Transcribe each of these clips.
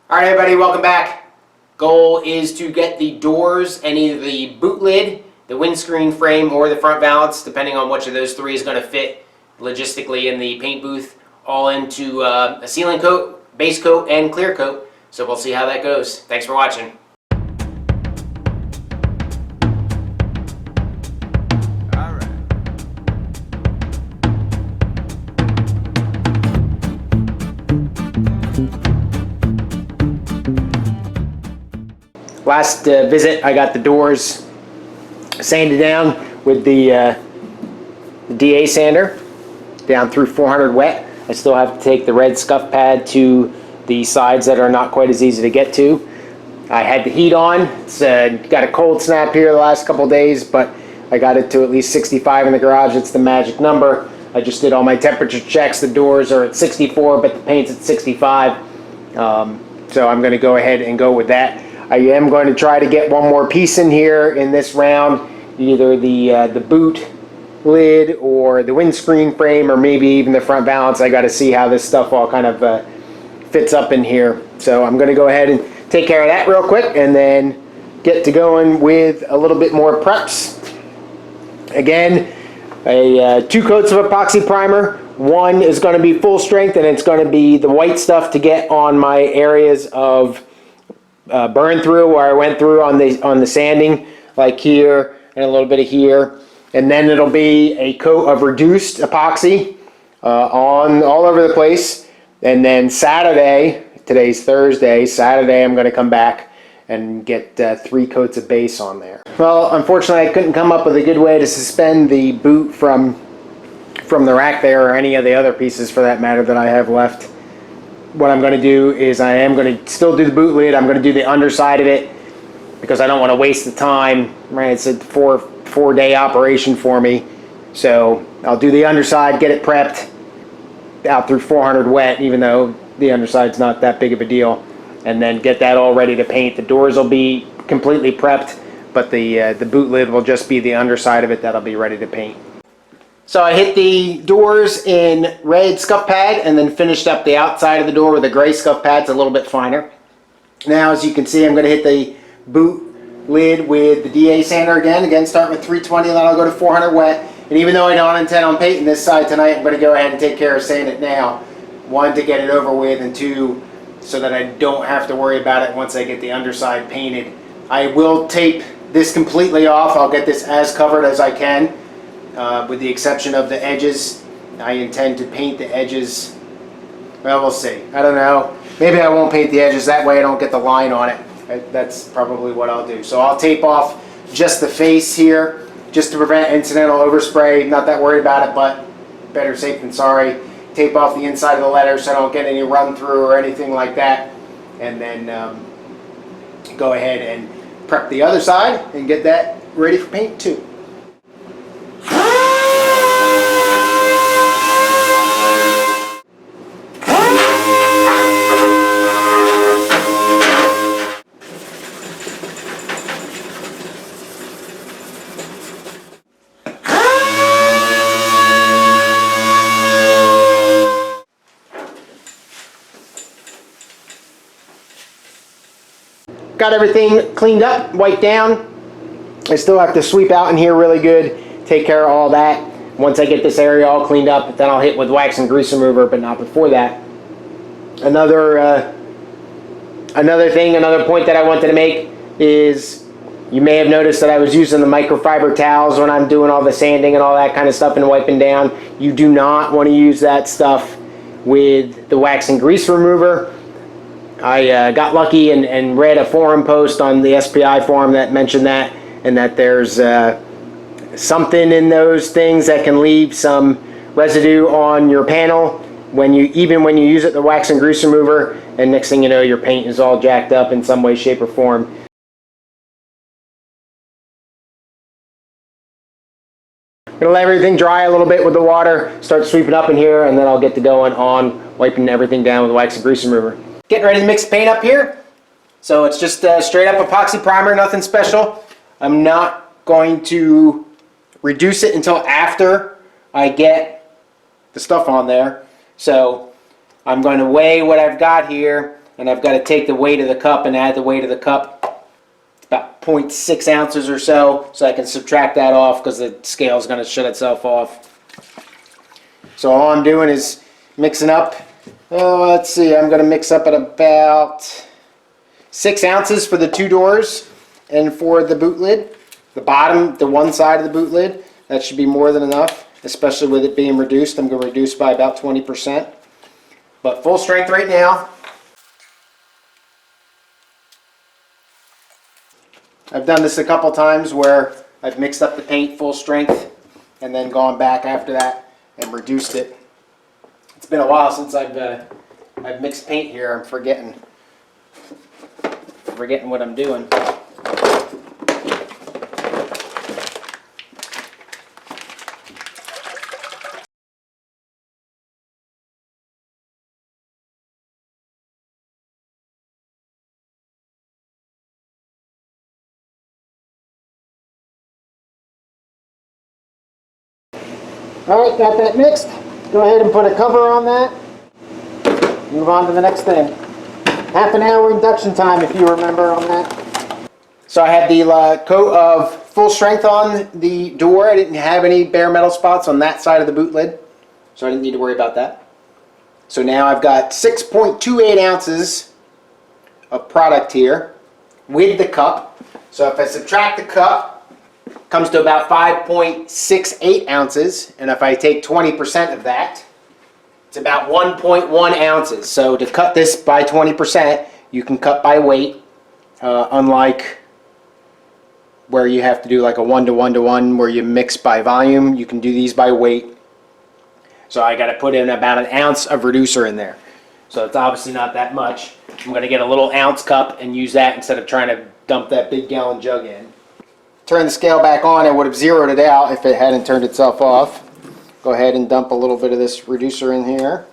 All right, everybody, welcome back. Goal is to get the doors and either the boot lid, the windscreen frame, or the front valance, depending on which of those three is going to fit logistically in the paint booth, all into a sealing coat, base coat, and clear coat. So we'll see how that goes. Thanks for watching. Last visit, I got the doors sanded down with the DA sander down through 400 wet. I still have to take the red scuff pad to the sides that are not quite as easy to get to. I had the heat on. It's got a cold snap here the last couple days, but I got it to at least 65 in the garage. It's the magic number. I just did all my temperature checks. The doors are at 64, but the paint's at 65. So I'm going to go ahead and go with that. I am going to try to get one more piece in here in this round, either the boot lid or the windscreen frame, or maybe even the front valance. I got to see how this stuff all kind of fits up in here. So I'm going to go ahead and take care of that real quick and then get to going with a little bit more preps. Again, 2 coats of epoxy primer. One is going to be full strength, and it's going to be the white stuff to get on my areas of burn through where I went through on the sanding, like here and a little bit of here. And then it'll be a coat of reduced epoxy on all over the place. And then Saturday, today's Thursday, Saturday I'm going to come back and get 3 coats of base on there. Well, unfortunately I couldn't come up with a good way to suspend the boot from the rack there, or any of the other pieces for that matter that I have left. What I'm going to do is I am going to still do the boot lid. I'm going to do the underside of it because I don't want to waste the time. Right, it's a four-day operation for me. So I'll do the underside, get it prepped out through 400 wet, even though the underside's not that big of a deal, and then get that all ready to paint. The doors will be completely prepped, but the boot lid will just be the underside of it that'll be ready to paint. So I hit the doors in red scuff pad and then finished up the outside of the door with a gray scuff pad. It's a little bit finer. Now, as you can see, I'm going to hit the boot lid with the DA sander again start with 320, and then I'll go to 400 wet. And even though I don't intend on painting this side tonight, I'm going to go ahead and take care of sanding it now. 1, to get it over with, and 2, so that I don't have to worry about it once I get the underside painted. I will tape this completely off. I'll get this as covered as I can. With the exception of the edges. I intend to paint the edges. Well, we'll see. I don't know. Maybe I won't paint the edges. That way I don't get the line on it. That's probably what I'll do. So I'll tape off just the face here, just to prevent incidental overspray. Not that worried about it, but better safe than sorry. Tape off the inside of the letter so I don't get any run through or anything like that. And then go ahead and prep the other side and get that ready for paint too. Got everything cleaned up, wiped down. I still have to sweep out in here really good, take care of all that. Once I get this area all cleaned up, then I'll hit with wax and grease remover, but not before that. Another point that I wanted to make is, you may have noticed that I was using the microfiber towels when I'm doing all the sanding and all that kind of stuff and wiping down. You do not want to use that stuff with the wax and grease remover. I got lucky and read a forum post on the SPI forum that mentioned that, and that there's something in those things that can leave some residue on your panel even when you use it, the wax and grease remover, and next thing you know, your paint is all jacked up in some way, shape, or form. I'm going to let everything dry a little bit with the water, start sweeping up in here, and then I'll get to going on wiping everything down with wax and grease remover. Getting ready to mix paint up here. So it's just straight up epoxy primer, nothing special. I'm not going to reduce it until after I get the stuff on there. So I'm going to weigh what I've got here and I've got to take the weight of the cup and add the weight of the cup. It's about 0.6 ounces or so I can subtract that off because the scale is going to shut itself off. So all I'm doing is mixing up, let's see, I'm going to mix up at about 6 ounces for the 2 doors, and for the boot lid, the bottom, the one side of the boot lid, that should be more than enough, especially with it being reduced. I'm going to reduce by about 20%. But full strength right now. I've done this a couple times where I've mixed up the paint full strength and then gone back after that and reduced it. It's been a while since I've mixed paint here. I'm forgetting what I'm doing. Alright, got that mixed. Go ahead and put a cover on that. Move on to the next thing. Half an hour induction time, if you remember, on that. So I had the coat of full strength on the door. I didn't have any bare metal spots on that side of the boot lid, so I didn't need to worry about that. So now I've got 6.28 ounces of product here with the cup. So if I subtract the cup, comes to about 5.68 ounces, and if I take 20% of that, it's about 1.1 ounces. So to cut this by 20%, you can cut by weight, unlike where you have to do like a 1-to-1-to-1 where you mix by volume. You can do these by weight. So I got to put in about an ounce of reducer in there. So it's obviously not that much. I'm going to get a little ounce cup and use that instead of trying to dump that big gallon jug in. Turn the scale back on, it would have zeroed it out if it hadn't turned itself off. Go ahead and dump a little bit of this reducer in here.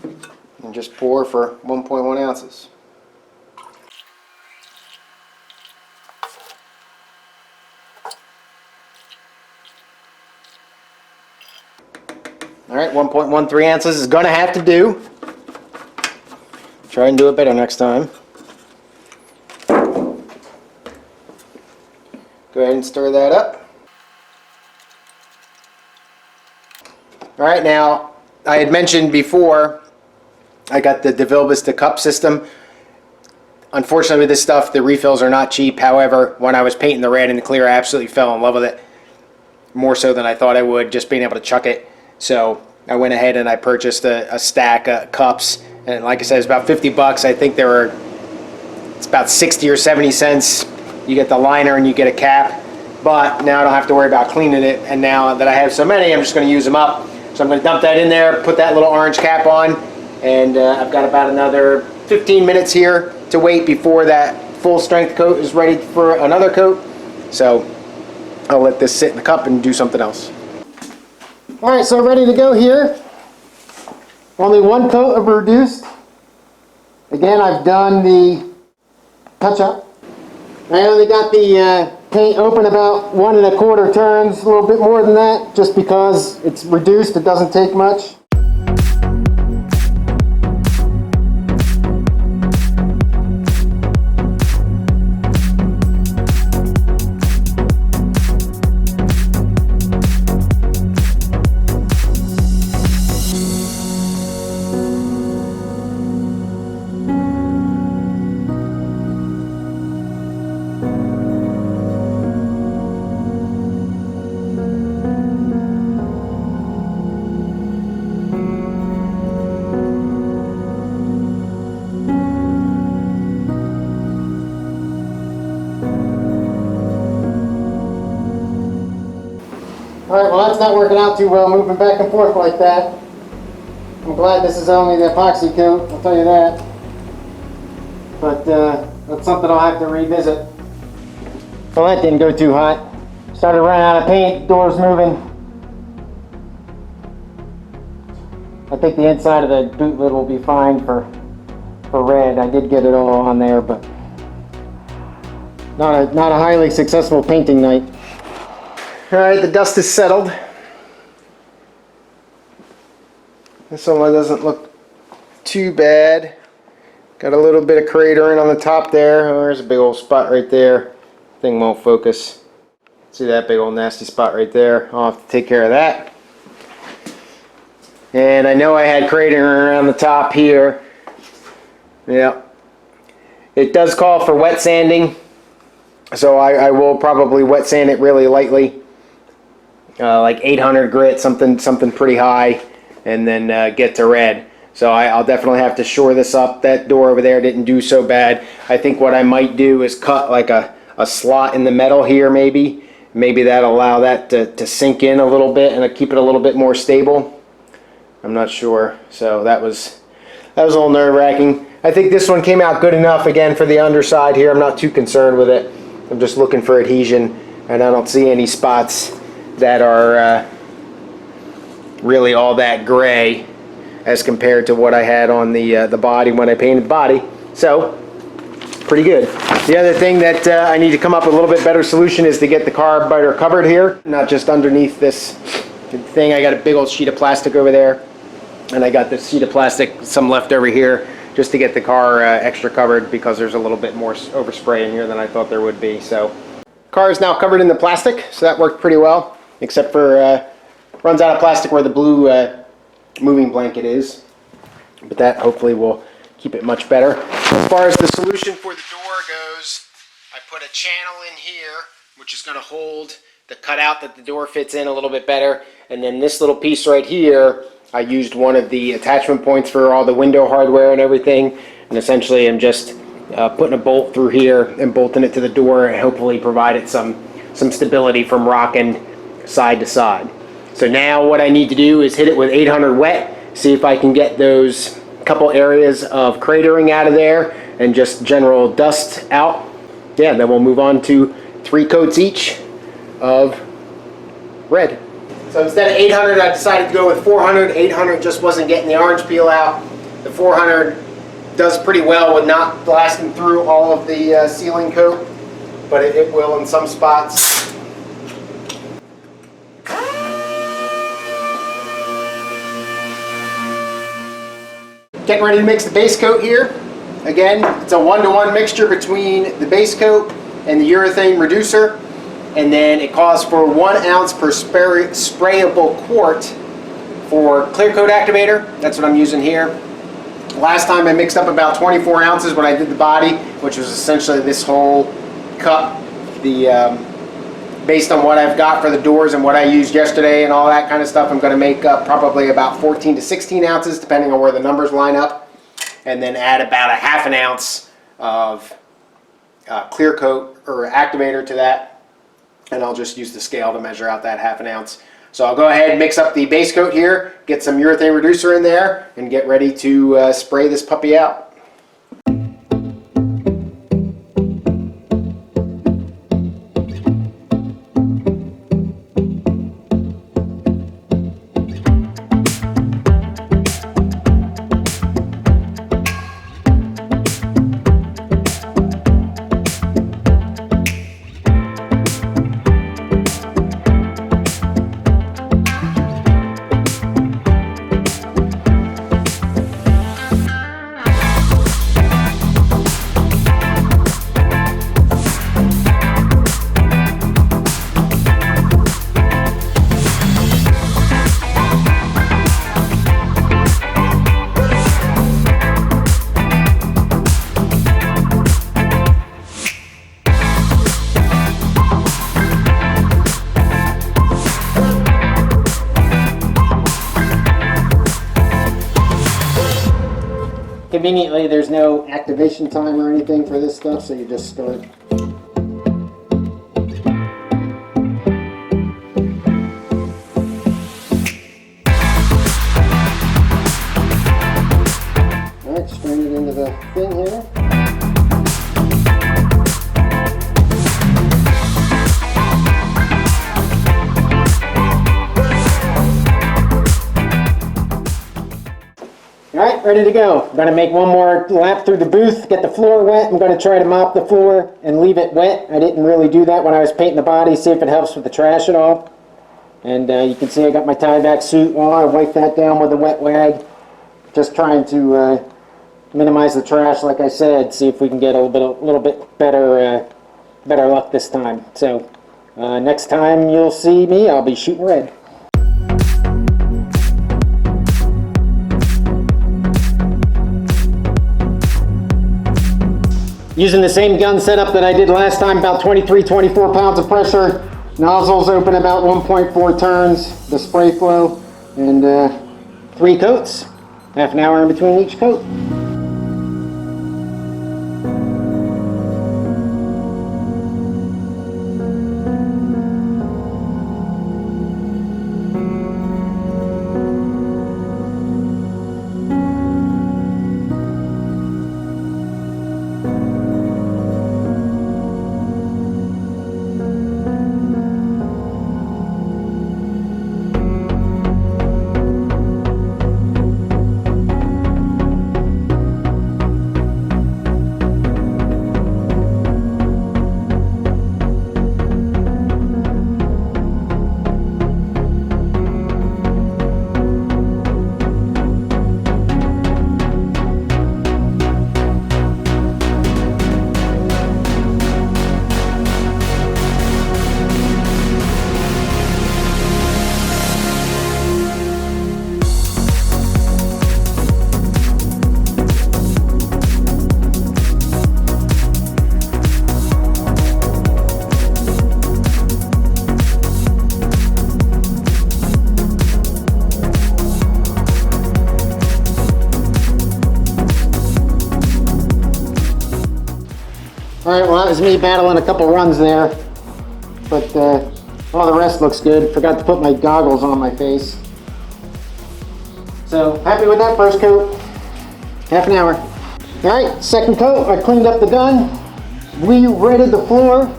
And just pour for 1.1 ounces. Alright, 1.13 ounces is going to have to do. Try and do it better next time. Go ahead and stir that up. Alright, now, I had mentioned before, I got the DeVille Vista cup system. Unfortunately with this stuff, the refills are not cheap. However, when I was painting the red and the clear, I absolutely fell in love with it. More so than I thought I would, just being able to chuck it. So, I went ahead and I purchased a stack of cups. And like I said, it's about 50 bucks. I think it's about 60 or 70 cents. You get the liner and you get a cap, but now I don't have to worry about cleaning it, and now that I have so many, I'm just going to use them up. So I'm going to dump that in there, put that little orange cap on, and I've got about another 15 minutes here to wait before that full strength coat is ready for another coat. So I'll let this sit in the cup and do something else. Alright, so ready to go here. Only one coat of reduced. Again, I've done the touch-up. I only got the paint open about 1 1/4 turns, a little bit more than that, just because it's reduced, it doesn't take much. Alright, well that's not working out too well, moving back and forth like that. I'm glad this is only the epoxy coat, I'll tell you that. But that's something I'll have to revisit. Well, that didn't go too hot. Started running out of paint, doors moving. I think the inside of the boot lid will be fine for red. I did get it all on there, but not a highly successful painting night. Alright, the dust is settled. This one doesn't look too bad. Got a little bit of cratering on the top there. Oh, there's a big old spot right there. Thing won't focus. See that big old nasty spot right there? I'll have to take care of that. And I know I had cratering around the top here. Yeah. It does call for wet sanding, so I will probably wet sand it really lightly. Like 800 grit, something pretty high, and then get to red. So I'll definitely have to shore this up. That door over there didn't do so bad. I think what I might do is cut like a slot in the metal here, maybe. Maybe that'll allow that to sink in a little bit and keep it a little bit more stable. I'm not sure. So that was a little nerve-wracking. I think this one came out good enough again for the underside here. I'm not too concerned with it. I'm just looking for adhesion, and I don't see any spots that are really all that gray as compared to what I had on the body when I painted the body. So, pretty good. The other thing that I need to come up with a little bit better solution is to get the car better covered here, not just underneath this thing. I got a big old sheet of plastic over there, and I got this sheet of plastic, some left over here, just to get the car extra covered because there's a little bit more overspray in here than I thought there would be. So, car is now covered in the plastic, so that worked pretty well, except for runs out of plastic where the blue moving blanket is, but that hopefully will keep it much better. As far as the solution for the door goes, I put a channel in here which is going to hold the cutout that the door fits in a little bit better, and then this little piece right here, I used one of the attachment points for all the window hardware and everything, and essentially I'm just putting a bolt through here and bolting it to the door and hopefully provide it some stability from rocking side to side. So now what I need to do is hit it with 800 wet, see if I can get those couple areas of cratering out of there and just general dust out. Yeah, then we'll move on to 3 coats each of red. So instead of 800, I decided to go with 400. 800 just wasn't getting the orange peel out. The 400 does pretty well with not blasting through all of the sealing coat, but it will in some spots. Getting ready to mix the base coat here. Again, it's a 1-to-1 mixture between the base coat and the urethane reducer, and then it calls for 1 ounce per sprayable quart for clear coat activator. That's what I'm using here. Last time I mixed up about 24 ounces when I did the body, which was essentially this whole cup. Based on what I've got for the doors and what I used yesterday and all that kind of stuff, I'm going to make up probably about 14 to 16 ounces depending on where the numbers line up, and then add about a ½ an ounce of clear coat or activator to that, and I'll just use the scale to measure out that ½ an ounce. So I'll go ahead and mix up the base coat here, get some urethane reducer in there, and get ready to spray this puppy out. Conveniently, there's no activation time or anything for this stuff, so you just start. Alright, strain it into the thing here. Alright, ready to go. I'm going to make one more lap through the booth, get the floor wet. I'm going to try to mop the floor and leave it wet. I didn't really do that when I was painting the body, see if it helps with the trash at all. And you can see I got my tie-back suit on. I wiped that down with a wet rag. Just trying to minimize the trash, like I said, see if we can get a little bit better luck this time. So next time you'll see me, I'll be shooting red. Using the same gun setup that I did last time, about 24 pounds of pressure. Nozzles open about 1.4 turns, the spray flow, and 3 coats. Half an hour in between each coat. Alright, well that was me battling a couple runs there, but all the rest looks good. Forgot to put my goggles on my face. So, happy with that first coat. Half an hour. Alright, second coat, I cleaned up the gun, re-redded the floor.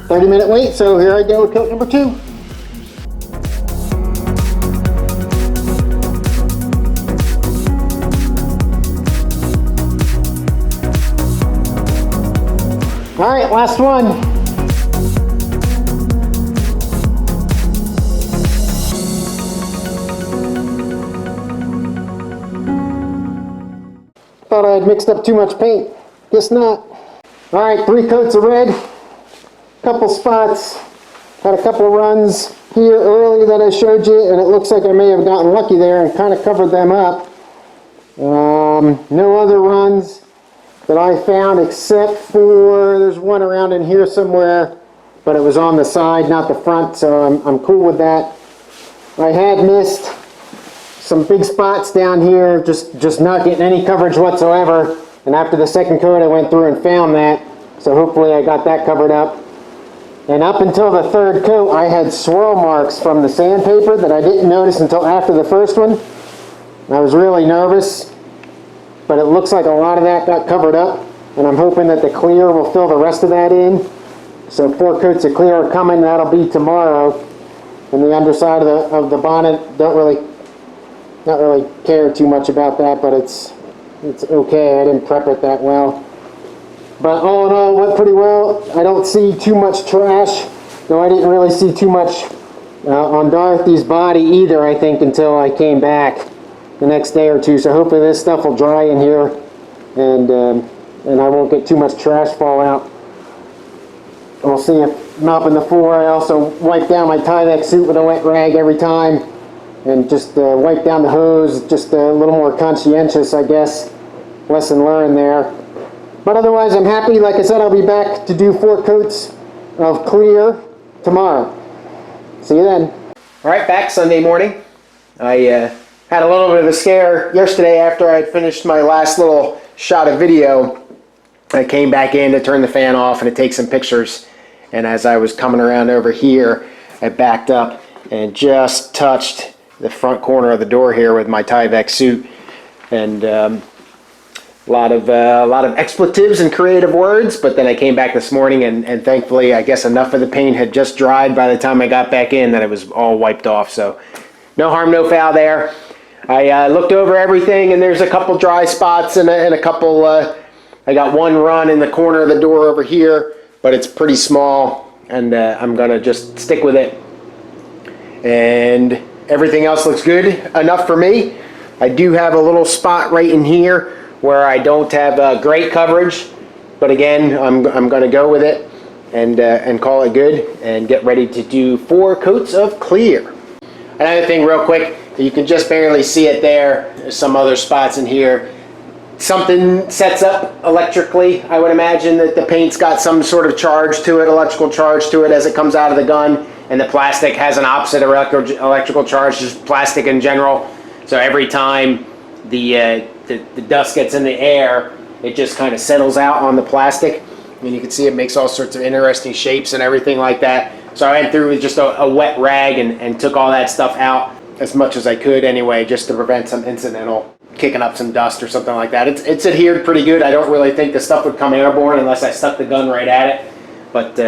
30-minute wait, so here I go with coat number 2. All right, last one. Thought I had mixed up too much paint. Guess not. All right, 3 coats of red. Couple spots. Had a couple of runs here early that I showed you, and it looks like I may have gotten lucky there and kind of covered them up. No other runs that I found except for, there's one around in here somewhere, but it was on the side, not the front, so I'm cool with that. I had missed some big spots down here, just not getting any coverage whatsoever, and after the second coat I went through and found that, so hopefully I got that covered up. And up until the third coat I had swirl marks from the sandpaper that I didn't notice until after the first one. I was really nervous, but it looks like a lot of that got covered up, and I'm hoping that the clear will fill the rest of that in. So 4 coats of clear are coming, that'll be tomorrow. And the underside of the bonnet, not really care too much about that, but it's okay. I didn't prep it that well. But all in all, it went pretty well. I don't see too much trash, though I didn't really see too much on Dorothy's body either, I think, until I came back the next day or two. So hopefully this stuff will dry in here, and I won't get too much trash fallout. We'll see if mopping the floor. I also wipe down my Tyvek suit with a wet rag every time, and just wipe down the hose. Just a little more conscientious, I guess. Lesson learned there. But otherwise, I'm happy. Like I said, I'll be back to do 4 coats of clear tomorrow. See you then. All right, back Sunday morning. I had a little bit of a scare yesterday after I had finished my last little shot of video. I came back in to turn the fan off and to take some pictures. And as I was coming around over here, I backed up and just touched the front corner of the door here with my Tyvek suit. And a lot of expletives and creative words, but then I came back this morning and thankfully I guess enough of the paint had just dried by the time I got back in that it was all wiped off. So no harm, no foul there. I looked over everything, and there's a couple dry spots and a couple, I got one run in the corner of the door over here, but it's pretty small, and I'm gonna just stick with it. And everything else looks good enough for me. I do have a little spot right in here where I don't have great coverage, but again, I'm going to go with it and call it good and get ready to do 4 coats of clear. Another thing real quick, you can just barely see it there. There's some other spots in here. Something sets up electrically. I would imagine that the paint's got some sort of charge to it, electrical charge to it as it comes out of the gun, and the plastic has an opposite electrical charge, just plastic in general. So every time the dust gets in the air, it just kind of settles out on the plastic. And you can see it makes all sorts of interesting shapes and everything like that. So I went through with just a wet rag and took all that stuff out as much as I could anyway, just to prevent some incidental kicking up some dust or something like that. It's adhered pretty good. I don't really think the stuff would come airborne unless I stuck the gun right at it. But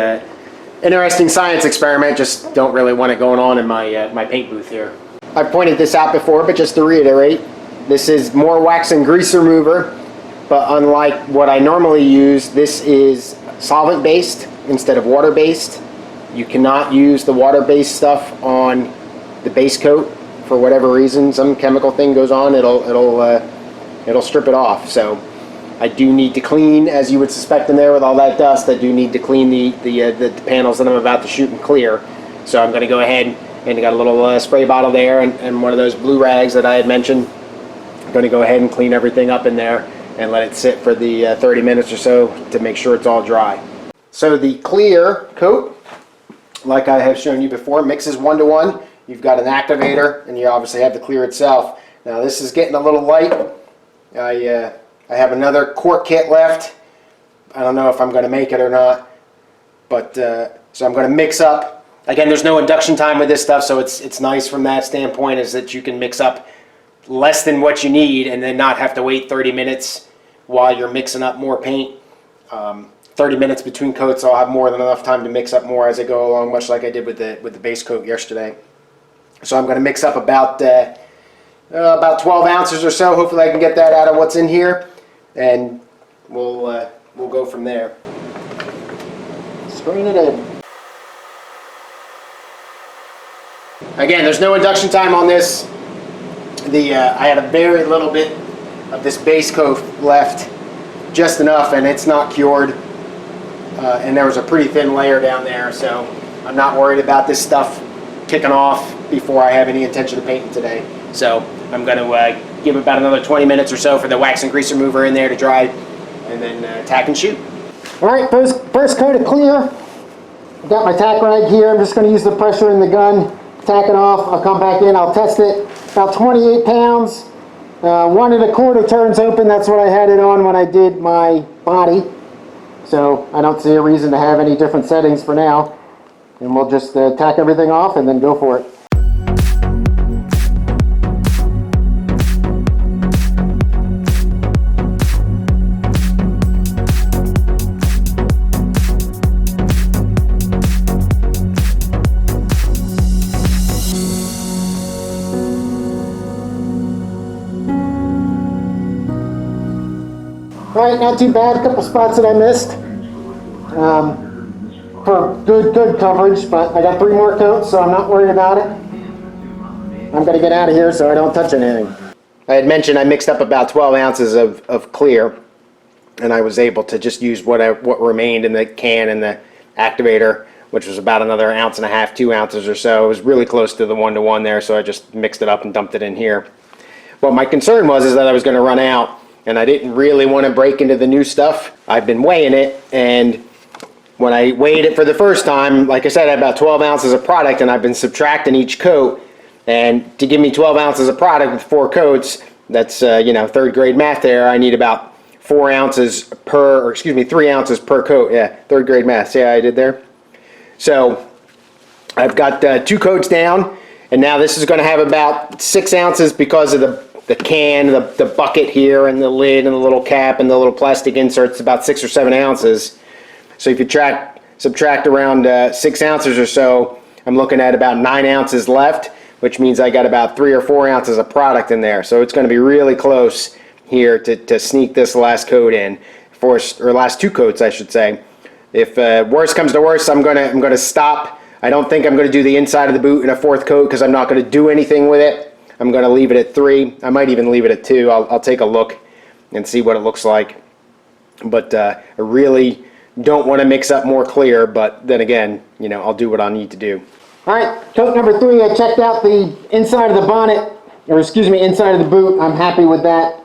interesting science experiment. Just don't really want it going on in my paint booth here. I've pointed this out before, but just to reiterate, this is more wax and grease remover, but unlike what I normally use, this is solvent-based instead of water-based. You cannot use the water-based stuff on the base coat for whatever reason. Some chemical thing goes on, it'll strip it off. So I do need to clean, as you would suspect in there with all that dust, I do need to clean the panels that I'm about to shoot and clear. So I'm going to go ahead and got a little spray bottle there and one of those blue rags that I had mentioned. I'm going to go ahead and clean everything up in there and let it sit for the 30 minutes or so to make sure it's all dry. So the clear coat, like I have shown you before, mixes 1-to-1. You've got an activator, and you obviously have the clear itself. Now this is getting a little light. I have another quart kit left. I don't know if I'm going to make it or not, but so I'm going to mix up. Again, there's no induction time with this stuff, so it's nice from that standpoint, is that you can mix up less than what you need and then not have to wait 30 minutes while you're mixing up more paint. 30 minutes between coats, so I'll have more than enough time to mix up more as I go along, much like I did with the base coat yesterday. So I'm going to mix up about 12 ounces or so. Hopefully I can get that out of what's in here, and we'll go from there. Strain it in. Again, there's no induction time on this. I had a very little bit of this base coat left, just enough, and it's not cured. And there was a pretty thin layer down there, so I'm not worried about this stuff kicking off before I have any intention of painting today. So I'm going to give about another 20 minutes or so for the wax and grease remover in there to dry, and then tack and shoot. All right, first coat of clear. I've got my tack rag here. I'm just going to use the pressure in the gun, tack it off. I'll come back in, I'll test it. About 28 pounds, 1 1/4 turns open. That's what I had it on when I did my body. So I don't see a reason to have any different settings for now. And we'll just tack everything off and then go for it. All right, not too bad. A couple spots that I missed for good coverage, but I got 3 more coats, so I'm not worried about it. I'm going to get out of here so I don't touch anything. I had mentioned I mixed up about 12 ounces of clear, and I was able to just use what remained in the can and the activator, which was about another 1.5 ounces, 2 ounces or so. It was really close to the 1-to-1 there, so I just mixed it up and dumped it in here. What my concern was is that I was going to run out, and I didn't really want to break into the new stuff. I've been weighing it, and when I weighed it for the first time, like I said, I had about 12 ounces of product, and I've been subtracting each coat, and to give me 12 ounces of product with 4 coats, that's 3rd grade math there. I need about 3 ounces per coat. Yeah, 3rd grade math. See how I did there? So I've got 2 coats down, and now this is going to have about 6 ounces because of the can, the bucket here, and the lid, and the little cap, and the little plastic inserts, about 6 or 7 ounces. So if you subtract around 6 ounces or so, I'm looking at about 9 ounces left, which means I got about 3 or 4 ounces of product in there. So it's going to be really close here to sneak this last coat in, or last 2 coats, I should say. If worst comes to worst, I'm going to stop. I don't think I'm going to do the inside of the boot in a 4th coat because I'm not going to do anything with it. I'm going to leave it at 3. I might even leave it at 2. I'll take a look and see what it looks like. But I really don't want to mix up more clear, but then again, you know, I'll do what I need to do. All right, coat number 3, I checked out the inside of the bonnet, or excuse me, inside of the boot. I'm happy with that.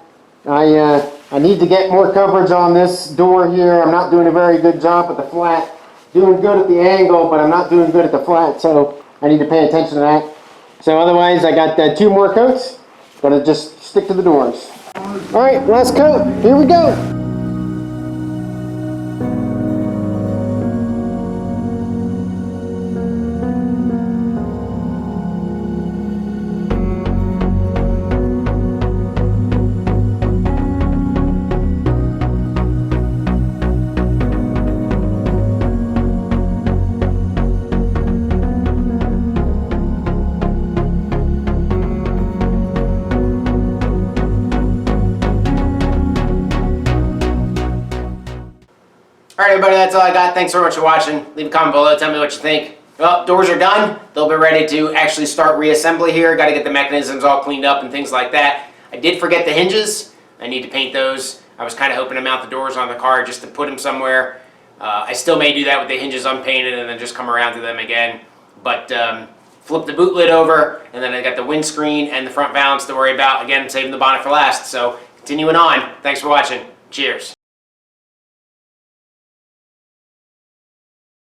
I need to get more coverage on this door here. I'm not doing a very good job with the flat. Doing good at the angle, but I'm not doing good at the flat, so I need to pay attention to that. So otherwise, I got 2 more coats. Gonna just stick to the doors. All right, last coat. Here we go. All right, everybody, that's all I got. Thanks so much for watching. Leave a comment below. Tell me what you think. Well, doors are done. They'll be ready to actually start reassembly here. Got to get the mechanisms all cleaned up and things like that. I did forget the hinges. I need to paint those. I was kind of hoping to mount the doors on the car just to put them somewhere. I still may do that with the hinges unpainted and then just come around to them again. But flip the boot lid over, and then I got the windscreen and the front valance to worry about. Again, saving the bonnet for last. So continuing on. Thanks for watching. Cheers.